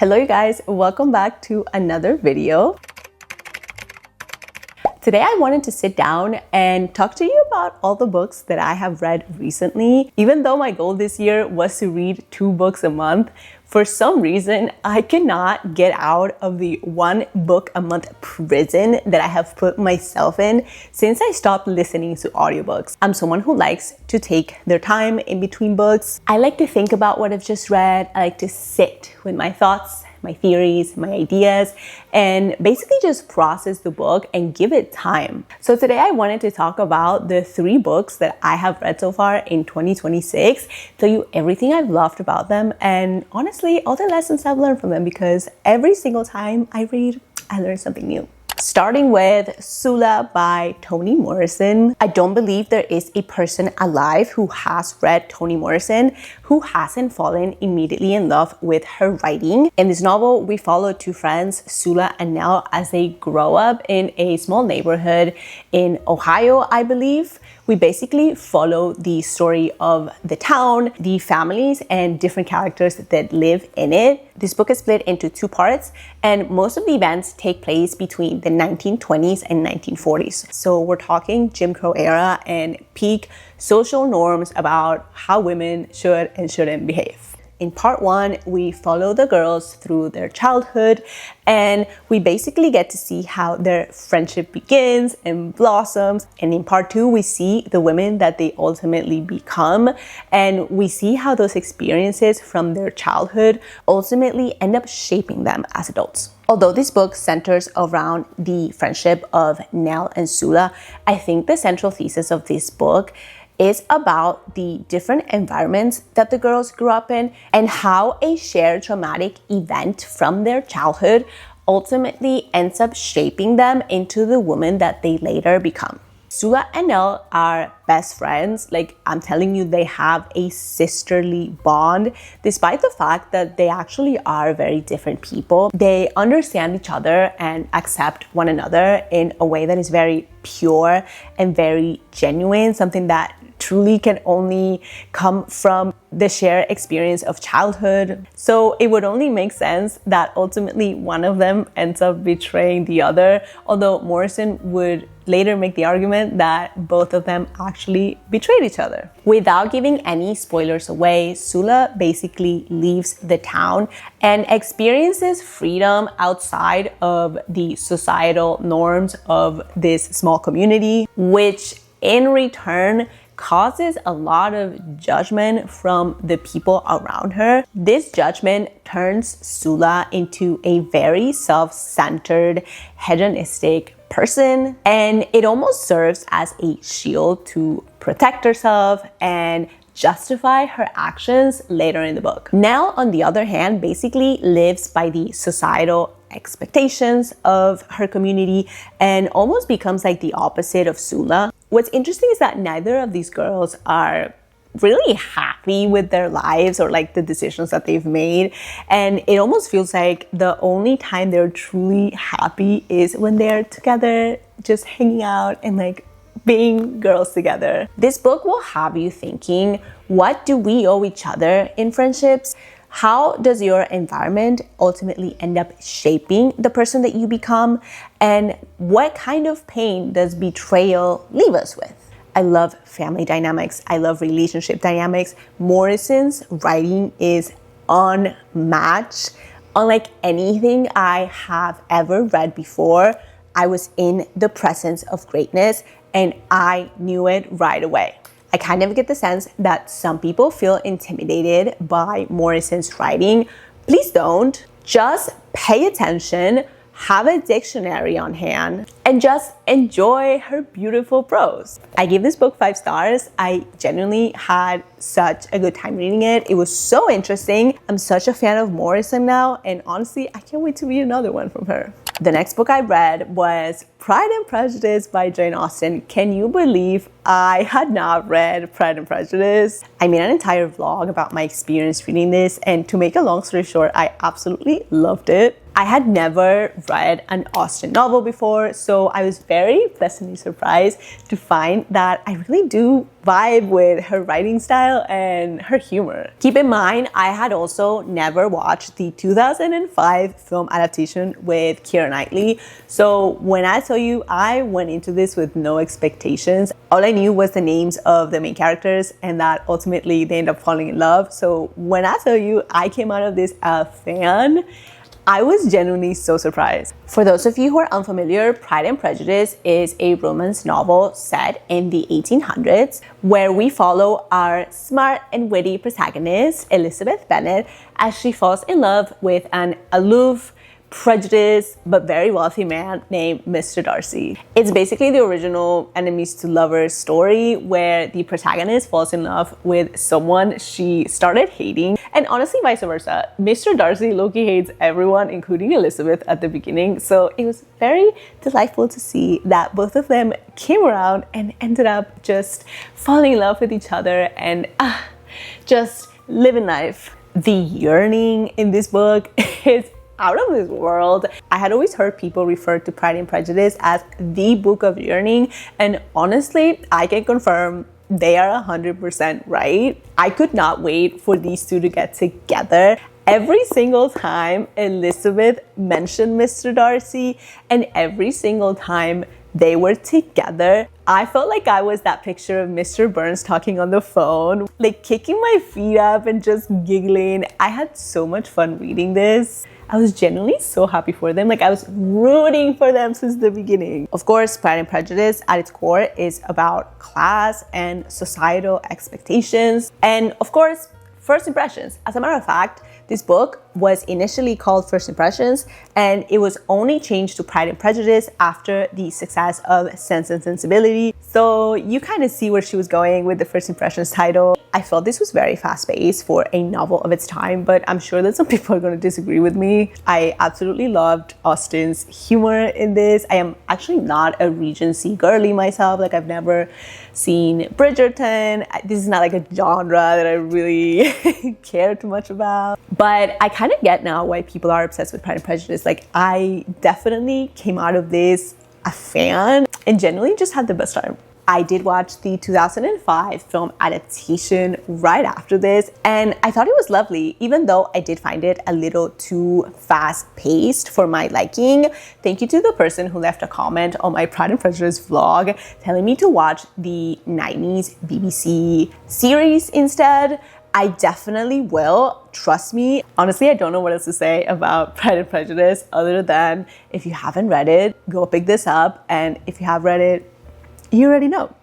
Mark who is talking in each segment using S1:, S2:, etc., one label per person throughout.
S1: Hello you guys, welcome back to another video. Today I wanted to sit down and talk to you about all the books that I have read recently. Even though my goal this year was to read 2 books a month, for some reason I cannot get out of the 1 book a month prison that I have put myself in since I stopped listening to audiobooks. I'm someone who likes to take their time in between books. I like to think about what I've just read. I like to sit with my thoughts, my theories, my ideas, and basically just process the book and give it time. So today I wanted to talk about the 3 books that I have read so far in 2026, tell you everything I've loved about them, and honestly, all the lessons I've learned from them, because every single time I read, I learn something new. Starting with Sula by Toni Morrison. I don't believe there is a person alive who has read Toni Morrison who hasn't fallen immediately in love with her writing. In this novel, we follow 2 friends, Sula and Nell, as they grow up in a small neighborhood in Ohio, I believe. We basically follow the story of the town, the families, and different characters that live in it. This book is split into 2 parts, and most of the events take place between the 1920s and 1940s. So we're talking Jim Crow era and peak social norms about how women should and shouldn't behave. In part 1, we follow the girls through their childhood, and we basically get to see how their friendship begins and blossoms. And in part 2, we see the women that they ultimately become, and we see how those experiences from their childhood ultimately end up shaping them as adults. Although this book centers around the friendship of Nell and Sula, I think the central thesis of this book is about the different environments that the girls grew up in and how a shared traumatic event from their childhood ultimately ends up shaping them into the woman that they later become. Sula and Nell are best friends. Like, I'm telling you, they have a sisterly bond, despite the fact that they actually are very different people. They understand each other and accept one another in a way that is very pure and very genuine, something that truly can only come from the shared experience of childhood. So it would only make sense that ultimately one of them ends up betraying the other, although Morrison would later make the argument that both of them actually betrayed each other. Without giving any spoilers away, Sula basically leaves the town and experiences freedom outside of the societal norms of this small community, which in return causes a lot of judgment from the people around her. This judgment turns Sula into a very self-centered, hedonistic person, and it almost serves as a shield to protect herself and justify her actions later in the book. Nell, on the other hand, basically lives by the societal expectations of her community and almost becomes like the opposite of Sula. What's interesting is that neither of these girls are really happy with their lives or like the decisions that they've made, and it almost feels like the only time they're truly happy is when they're together, just hanging out and like being girls together. This book will have you thinking, what do we owe each other in friendships? How does your environment ultimately end up shaping the person that you become? And what kind of pain does betrayal leave us with? I love family dynamics. I love relationship dynamics. Morrison's writing is unmatched. Unlike anything I have ever read before, I was in the presence of greatness and I knew it right away. I kind of get the sense that some people feel intimidated by Morrison's writing. Please don't. Just pay attention, have a dictionary on hand, and just enjoy her beautiful prose. I give this book 5 stars. I genuinely had such a good time reading it. It was so interesting. I'm such a fan of Morrison now, and honestly, I can't wait to read another one from her. The next book I read was Pride and Prejudice by Jane Austen. Can you believe I had not read Pride and Prejudice? I made an entire vlog about my experience reading this, and to make a long story short, I absolutely loved it. I had never read an Austen novel before, so I was very pleasantly surprised to find that I really do vibe with her writing style and her humor. Keep in mind, I had also never watched the 2005 film adaptation with Keira Knightley, so when I tell you I went into this with no expectations, all I knew was the names of the main characters and that ultimately they end up falling in love. So when I tell you I came out of this a fan, I was genuinely so surprised. For those of you who are unfamiliar, Pride and Prejudice is a romance novel set in the 1800s where we follow our smart and witty protagonist, Elizabeth Bennet, as she falls in love with an aloof, prejudiced but very wealthy man named Mr. Darcy. It's basically the original enemies to lovers story where the protagonist falls in love with someone she started hating, and honestly vice versa. Mr. Darcy low-key hates everyone, including Elizabeth at the beginning, so it was very delightful to see that both of them came around and ended up just falling in love with each other and just living life. The yearning in this book is out of this world. I had always heard people refer to Pride and Prejudice as the book of yearning, and honestly, I can confirm they are 100% right. I could not wait for these two to get together. Every single time Elizabeth mentioned Mr. Darcy and every single time they were together, I felt like I was that picture of Mr. Burns talking on the phone, like kicking my feet up and just giggling. I had so much fun reading this. I was genuinely so happy for them. Like I was rooting for them since the beginning. Of course, Pride and Prejudice at its core is about class and societal expectations. And of course, first impressions. As a matter of fact, this book was initially called First Impressions, and it was only changed to Pride and Prejudice after the success of Sense and Sensibility. So you kind of see where she was going with the First Impressions title. I felt this was very fast-paced for a novel of its time, but I'm sure that some people are going to disagree with me. I absolutely loved Austen's humor in this. I am actually not a Regency girly myself. Like I've never seen Bridgerton. This is not like a genre that I really care too much about. But I kind of get now why people are obsessed with Pride and Prejudice. Like I definitely came out of this a fan and genuinely just had the best time. I did watch the 2005 film adaptation right after this, and I thought it was lovely, even though I did find it a little too fast-paced for my liking. Thank you to the person who left a comment on my Pride and Prejudice vlog telling me to watch the 90s BBC series instead. I definitely will, trust me. Honestly, I don't know what else to say about Pride and Prejudice other than if you haven't read it, go pick this up, and if you have read it, you already know.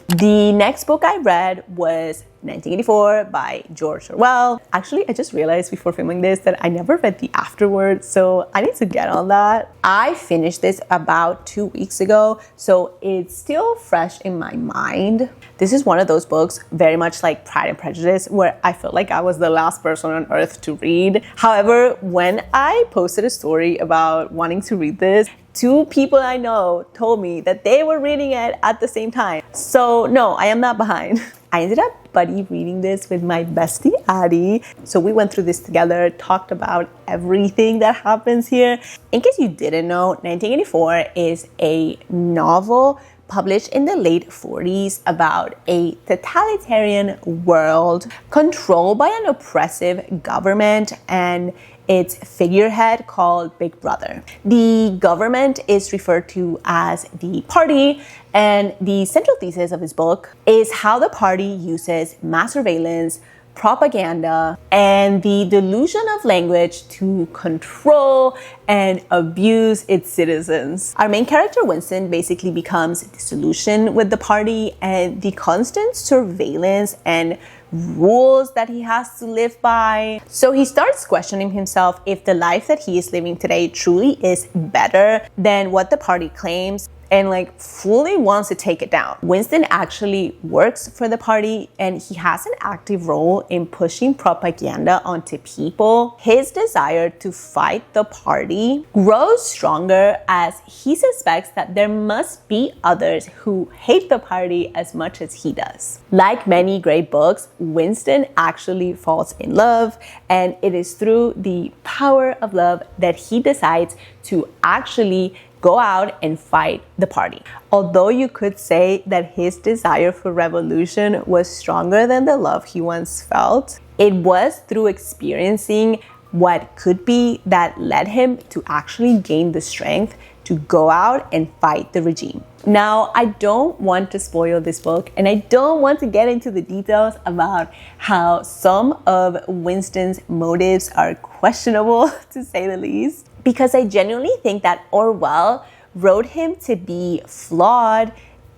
S1: The next book I read was 1984 by George Orwell. Actually, I just realized before filming this that I never read the afterword, so I need to get on that. I finished this about 2 weeks ago, so it's still fresh in my mind. This is one of those books, very much like Pride and Prejudice, where I felt like I was the last person on earth to read. However, when I posted a story about wanting to read this, 2 people I know told me that they were reading it at the same time. So no, I am not behind. I ended up buddy reading this with my bestie Addie. So we went through this together, talked about everything that happens here. In case you didn't know, 1984 is a novel published in the late 40s about a totalitarian world controlled by an oppressive government and its figurehead called Big Brother. The government is referred to as the party, and the central thesis of his book is how the party uses mass surveillance, propaganda, and the delusion of language to control and abuse its citizens. Our main character, Winston, basically becomes disillusioned with the party and the constant surveillance and rules that he has to live by. So he starts questioning himself if the life that he is living today truly is better than what the party claims. and like fully wants to take it down. Winston actually works for the party and he has an active role in pushing propaganda onto people. His desire to fight the party grows stronger as he suspects that there must be others who hate the party as much as he does. Like many great books, Winston actually falls in love, and it is through the power of love that he decides to actually go out and fight the party. Although you could say that his desire for revolution was stronger than the love he once felt, it was through experiencing what could be that led him to actually gain the strength to go out and fight the regime. Now, I don't want to spoil this book, and I don't want to get into the details about how some of Winston's motives are questionable, to say the least, because I genuinely think that Orwell wrote him to be flawed,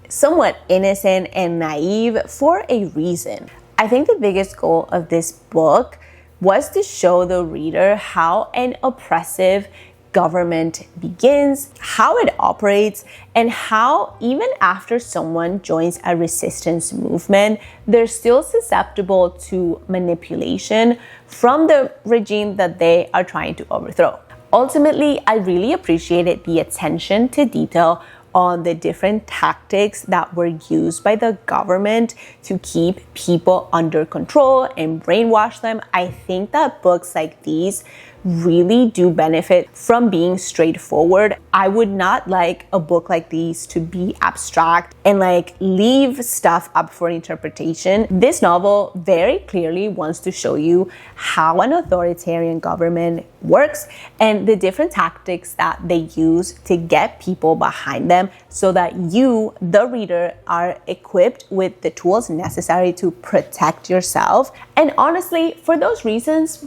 S1: somewhat innocent and naive for a reason. I think the biggest goal of this book was to show the reader how an oppressive government begins, how it operates, and how even after someone joins a resistance movement, they're still susceptible to manipulation from the regime that they are trying to overthrow. Ultimately, I really appreciated the attention to detail on the different tactics that were used by the government to keep people under control and brainwash them. I think that books like these really do benefit from being straightforward. I would not like a book like these to be abstract and like leave stuff up for interpretation. This novel very clearly wants to show you how an authoritarian government works and the different tactics that they use to get people behind them so that you, the reader, are equipped with the tools necessary to protect yourself. And honestly, for those reasons,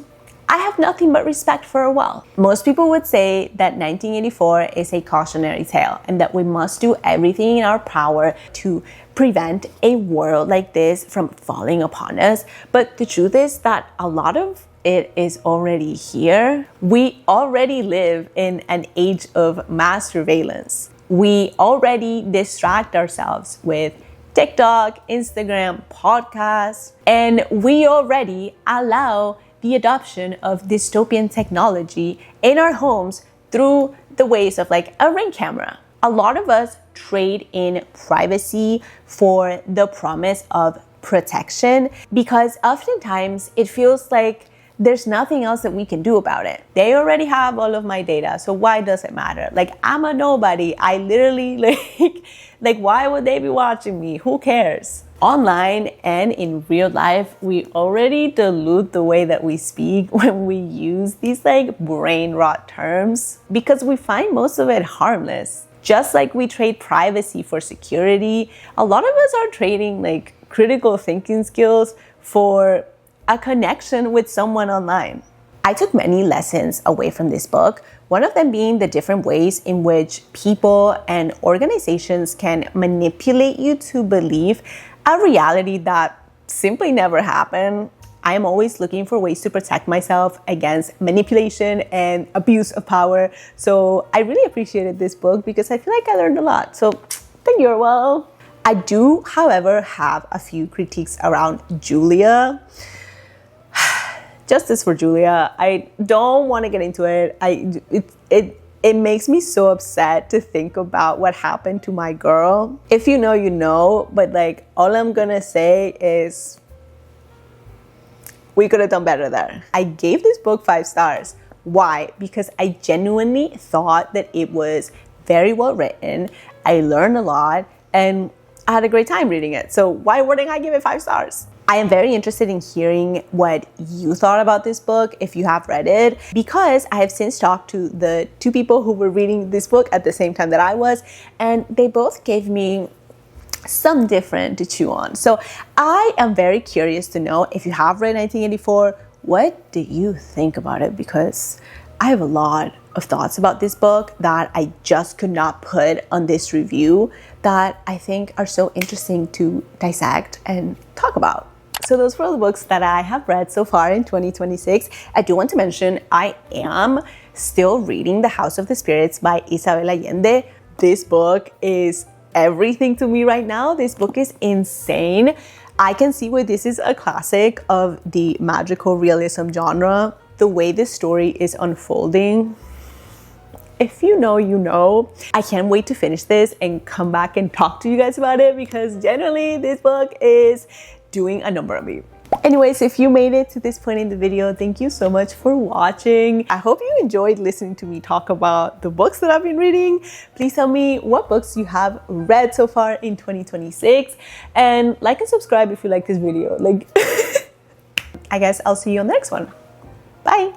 S1: I have nothing but respect for Orwell. Most people would say that 1984 is a cautionary tale and that we must do everything in our power to prevent a world like this from falling upon us. But the truth is that a lot of it is already here. We already live in an age of mass surveillance. We already distract ourselves with TikTok, Instagram, podcasts, and we already allow the adoption of dystopian technology in our homes through the ways of like a Ring camera. A lot of us trade in privacy for the promise of protection because oftentimes it feels like there's nothing else that we can do about it. They already have all of my data, so why does it matter? Like, I'm a nobody. I literally like why would they be watching me? Who cares? Online and in real life, we already dilute the way that we speak when we use these like brain rot terms because we find most of it harmless. Just like we trade privacy for security, a lot of us are trading like critical thinking skills for a connection with someone online. I took many lessons away from this book, one of them being the different ways in which people and organizations can manipulate you to believe a reality that simply never happened. I am always looking for ways to protect myself against manipulation and abuse of power. So I really appreciated this book because I feel like I learned a lot. So thank you, Orwell. I do, however, have a few critiques around Julia. Justice for Julia. I don't want to get into it. It makes me so upset to think about what happened to my girl. If you know, you know, but like all I'm gonna say is we could have done better there. I gave this book 5 stars. Why? Because I genuinely thought that it was very well written. I learned a lot and I had a great time reading it. So why wouldn't I give it 5 stars? I am very interested in hearing what you thought about this book if you have read it, because I have since talked to the 2 people who were reading this book at the same time that I was, and they both gave me some different to chew on. So I am very curious to know, if you have read 1984, what do you think about it? Because I have a lot of thoughts about this book that I just could not put on this review that I think are so interesting to dissect and talk about. So those were all the books that I have read so far in 2026. I do want to mention I am still reading The House of the Spirits by Isabel Allende. this book is everything to me right now. This book is insane. I can see why this is a classic of the magical realism genre. The way this story is unfolding, if you know, you know. I can't wait to finish this and come back and talk to you guys about it, because generally this book is doing a number on me. Anyways, if you made it to this point in the video, thank you so much for watching. I hope you enjoyed listening to me talk about the books that I've been reading. Please tell me what books you have read so far in 2026, and like and subscribe if you like this video. I guess I'll see you on the next one. Bye.